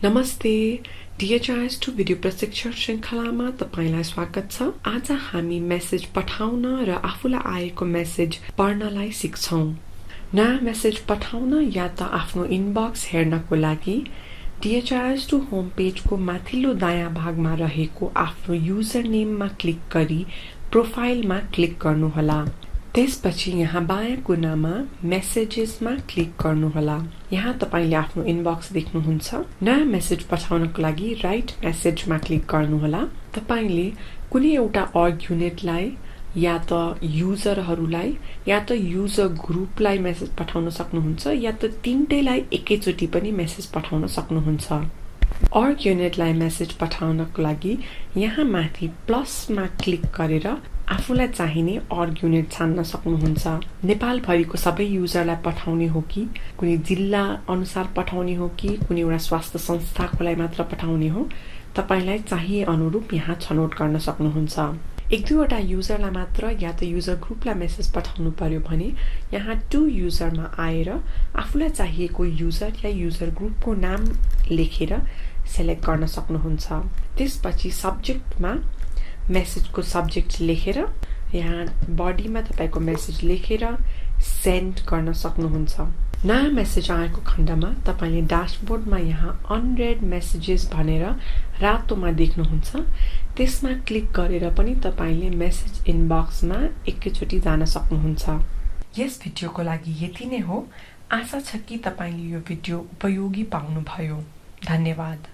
नमस्ते DHIS2 video प्रशिक्षण श्रृंखलामा तपाईलाई स्वागत छ। आज हामी मेसेज पठाउन र आफूलाई आएको मेसेज पढ्नलाई सिक्छौं। नयाँ मेसेज पठाउन या त आफ्नो इनबक्स हेर्नको लागि DHIS2 होम पेजको माथिल्लो दायाँ भागमा रहेको आफ्नो युजर नेममा क्लिक गरी प्रोफाइलमा क्लिक गर्नुहोला। त्यसपछि यहाँ बायाँ कुनामा मेसेजेसमा क्लिक गर्नुहोला। यहाँ तपाईले आफ्नो इनबक्स देख्नुहुन्छ। नयाँ मेसेज पठाउनको लागि राइट मेसेजमा क्लिक गर्नुहोला। तपाईले कुनै एउटा अर्ग युनिटलाई या त युजरहरूलाई या त युजर ग्रुपलाई मेसेज पठाउन सक्नुहुन्छ या त तीनटैलाई एकैचोटी पनि मेसेज पठाउन सक्नुहुन्छ। अर्ग युनिटलाई मेसेज पठाउनको लागि यहाँ माथि प्लसमा क्लिक गरेर आफूलाई चाहिने अर्ग युनिट छान्न सक्नुहुन्छ। नेपाल भरिको सबै युजरलाई पठाउने हो कि कुनै जिल्ला अनुसार पठाउने हो कि कुनै एउटा स्वास्थ्य संस्थाको लागि मात्र पठाउने हो, तपाईलाई चाहिए अनुरूप यहाँ छनौट गर्न सक्नुहुन्छ। एक दुईवटा युजरलाई मात्र या त युजर ग्रुपलाई मेसेज पठाउनु पर्यो भने यहाँ टु युजरमा आएर आफूलाई चाहिएको युजर या युजर ग्रुपको नाम लेखेर सेलेक्ट गर्न सक्नुहुन्छ। त्यसपछि सब्जेक्टमा मेसेजको सब्जेक्ट लेखेर यहाँ बडीमा तपाईको मेसेज लेखेर सेन्ड गर्न सक्नुहुन्छ। नयाँ मेसेज आएको खण्डमा तपाईले ड्याशबोर्डमा यहाँ अनरेड मेसेजेस भनेर रातोमा देख्नुहुन्छ। त्यसमा क्लिक गरेर पनि तपाईले मेसेज इनबक्समा एकैचोटी जान सक्नुहुन्छ। यस भिडियोको लागि यति नै हो। आशा छ कि तपाईले यो भिडियो उपयोगी पाउनुभयो। धन्यवाद।